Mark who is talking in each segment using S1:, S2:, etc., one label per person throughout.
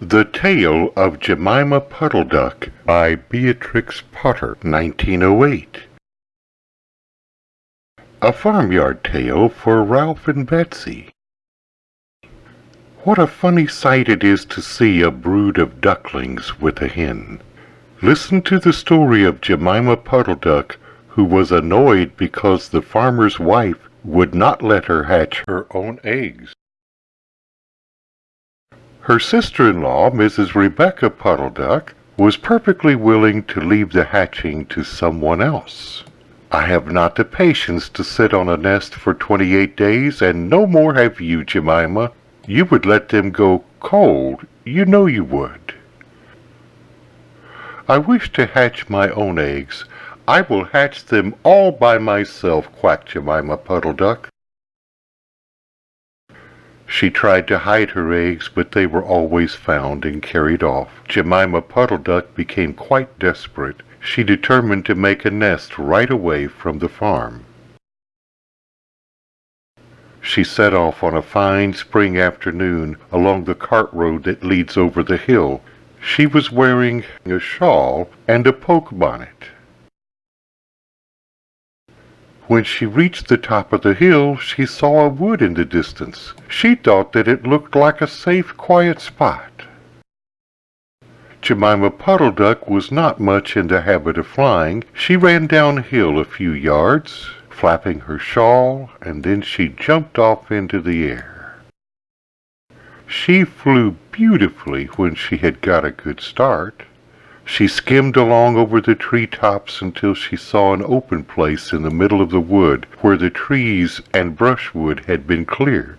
S1: The Tale of Jemima Puddle Duck by Beatrix Potter, 1908. A farmyard tale for Ralph and Betsy. What a funny sight it is to see a brood of ducklings with a hen. Listen to the story of Jemima Puddle Duck, who was annoyed because the farmer's wife would not let her hatch her own eggs. Her sister-in-law, Mrs. Rebecca Puddle Duck, was perfectly willing to leave the hatching to someone else. I have not the patience to sit on a nest for 28 days, and no more have you, Jemima. You would let them go cold, you know you would. I wish to hatch my own eggs. I will hatch them all by myself, quacked Jemima Puddle Duck. She tried to hide her eggs, but they were always found and carried off. Jemima Puddle Duck became quite desperate. She determined to make a nest right away from the farm. She set off on a fine spring afternoon along the cart road that leads over the hill. She was wearing a shawl and a poke bonnet. When she reached the top of the hill, she saw a wood in the distance. She thought that it looked like a safe, quiet spot. Jemima Puddle Duck was not much in the habit of flying. She ran downhill a few yards, flapping her shawl, and then she jumped off into the air. She flew beautifully when she had got a good start. She skimmed along over the treetops until she saw an open place in the middle of the wood where the trees and brushwood had been cleared.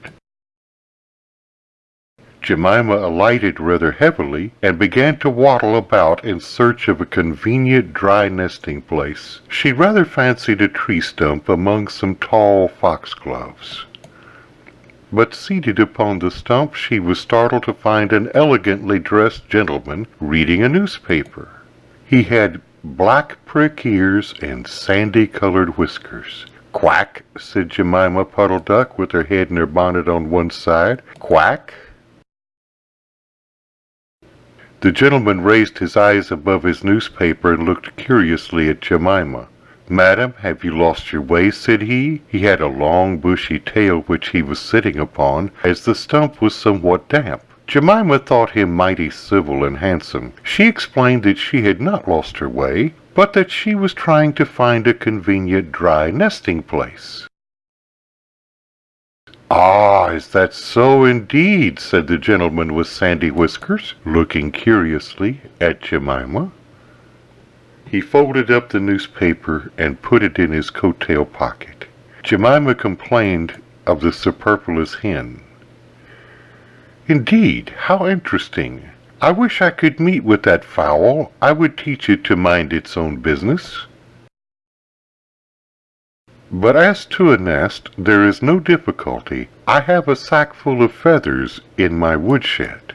S1: Jemima alighted rather heavily and began to waddle about in search of a convenient dry nesting place. She rather fancied a tree stump among some tall foxgloves. But seated upon the stump, she was startled to find an elegantly dressed gentleman reading a newspaper. He had black prick ears and sandy-colored whiskers. "Quack," said Jemima Puddle Duck with her head in her bonnet on one side. "Quack." The gentleman raised his eyes above his newspaper and looked curiously at Jemima. "Madam, have you lost your way?" said he. He had a long bushy tail which he was sitting upon, as the stump was somewhat damp. Jemima thought him mighty civil and handsome. She explained that she had not lost her way, but that she was trying to find a convenient dry nesting place. "Ah, is that so indeed?" said the gentleman with sandy whiskers, looking curiously at Jemima. He folded up the newspaper and put it in his coat-tail pocket. Jemima complained of the superfluous hen. "Indeed, how interesting! I wish I could meet with that fowl. I would teach it to mind its own business. But as to a nest, there is no difficulty. I have a sack full of feathers in my woodshed."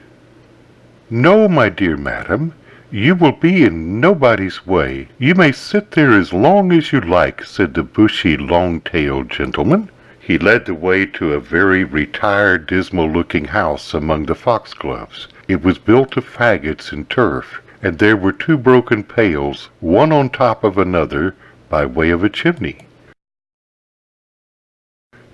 S1: "No, my dear madam. You will be in nobody's way. You may sit there as long as you like," said the bushy, long-tailed gentleman. He led the way to a very retired, dismal-looking house among the foxgloves. It was built of faggots and turf, and there were two broken pails, one on top of another, by way of a chimney.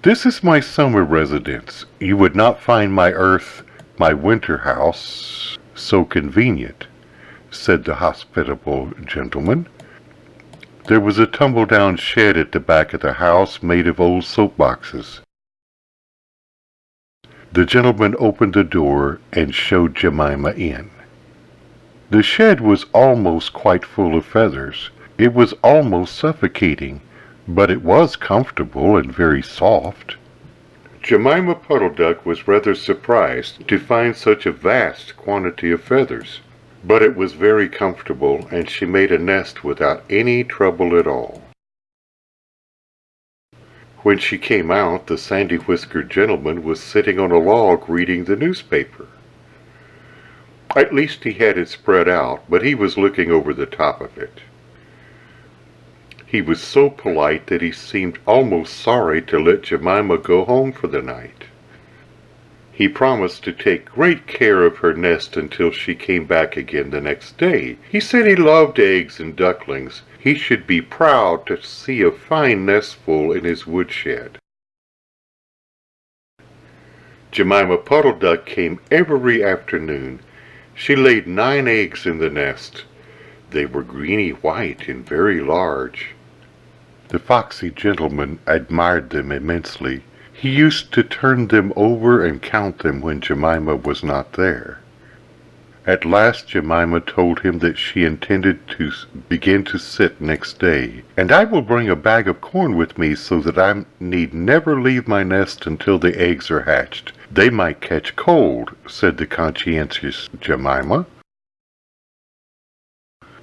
S1: "This is my summer residence. You would not find my winter house, so convenient," said the hospitable gentleman. There was a tumble-down shed at the back of the house made of old soap-boxes. The gentleman opened the door and showed Jemima in. The shed was almost quite full of feathers. It was almost suffocating, but it was comfortable and very soft. Jemima Puddle Duck was rather surprised to find such a vast quantity of feathers. But it was very comfortable, and she made a nest without any trouble at all. When she came out, the sandy-whiskered gentleman was sitting on a log reading the newspaper. At least he had it spread out, but he was looking over the top of it. He was so polite that he seemed almost sorry to let Jemima go home for the night. He promised to take great care of her nest until she came back again the next day. He said he loved eggs and ducklings. He should be proud to see a fine nestful in his woodshed. Jemima Puddle Duck came every afternoon. She laid 9 eggs in the nest. They were greeny white and very large. The foxy gentleman admired them immensely. He used to turn them over and count them when Jemima was not there. At last Jemima told him that she intended to begin to sit next day, "And I will bring a bag of corn with me so that I need never leave my nest until the eggs are hatched. They might catch cold," said the conscientious Jemima.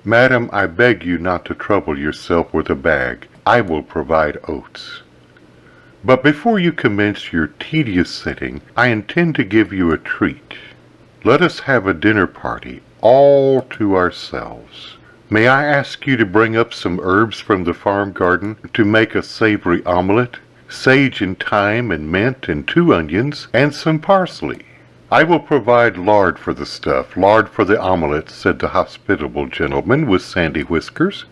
S1: "Madam, I beg you not to trouble yourself with a bag. I will provide oats. But before you commence your tedious sitting, I intend to give you a treat. Let us have a dinner party, all to ourselves. May I ask you to bring up some herbs from the farm garden to make a savory omelette, sage and thyme and mint and 2 onions and some parsley. I will provide lard for the stuff, lard for the omelette," said the hospitable gentleman with sandy whiskers.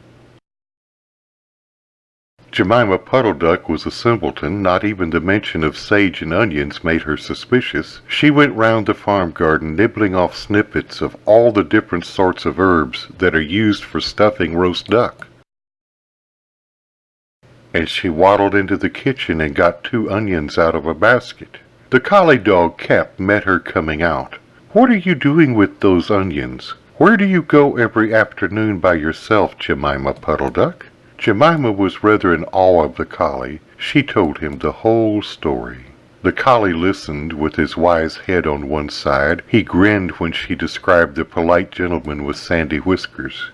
S1: Jemima Puddle Duck was a simpleton. Not even the mention of sage and onions made her suspicious. She went round the farm garden nibbling off snippets of all the different sorts of herbs that are used for stuffing roast duck. And she waddled into the kitchen and got 2 onions out of a basket. The collie dog Kep met her coming out. "What are you doing with those onions? Where do you go every afternoon by yourself, Jemima Puddle Duck?" Jemima was rather in awe of the collie. She told him the whole story. The collie listened with his wise head on one side. He grinned when she described the polite gentleman with sandy whiskers.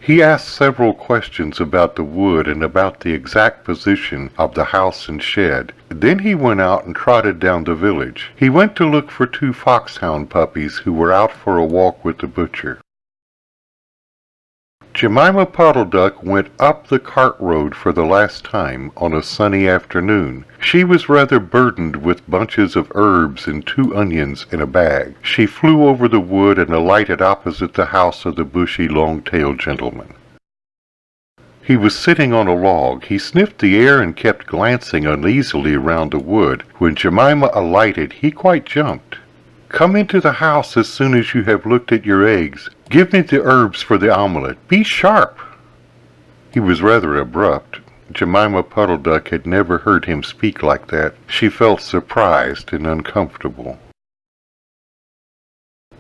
S1: He asked several questions about the wood and about the exact position of the house and shed. Then he went out and trotted down the village. He went to look for 2 foxhound puppies who were out for a walk with the butcher. Jemima Puddle Duck went up the cart road for the last time on a sunny afternoon. She was rather burdened with bunches of herbs and 2 onions in a bag. She flew over the wood and alighted opposite the house of the bushy, long-tailed gentleman. He was sitting on a log. He sniffed the air and kept glancing uneasily around the wood. When Jemima alighted, he quite jumped. "Come into the house as soon as you have looked at your eggs. Give me the herbs for the omelette. Be sharp!" He was rather abrupt. Jemima Puddle Duck had never heard him speak like that. She felt surprised and uncomfortable.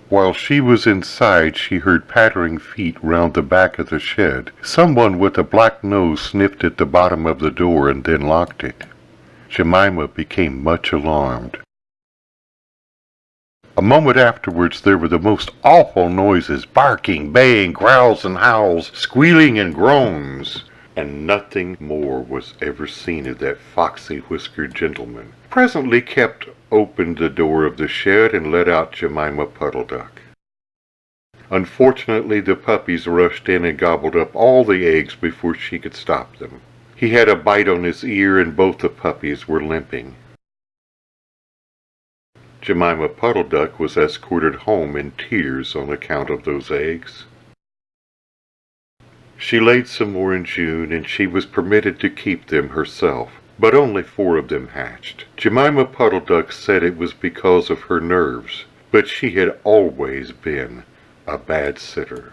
S1: While she was inside, she heard pattering feet round the back of the shed. Someone with a black nose sniffed at the bottom of the door and then locked it. Jemima became much alarmed. A moment afterwards there were the most awful noises, barking, baying, growls and howls, squealing and groans, and nothing more was ever seen of that foxy-whiskered gentleman. Presently Kep opened the door of the shed and let out Jemima Puddle Duck. Unfortunately, the puppies rushed in and gobbled up all the eggs before she could stop them. He had a bite on his ear and both the puppies were limping. Jemima Puddle Duck was escorted home in tears on account of those eggs. She laid some more in June, and she was permitted to keep them herself, but only 4 of them hatched. Jemima Puddle Duck said it was because of her nerves, but she had always been a bad sitter.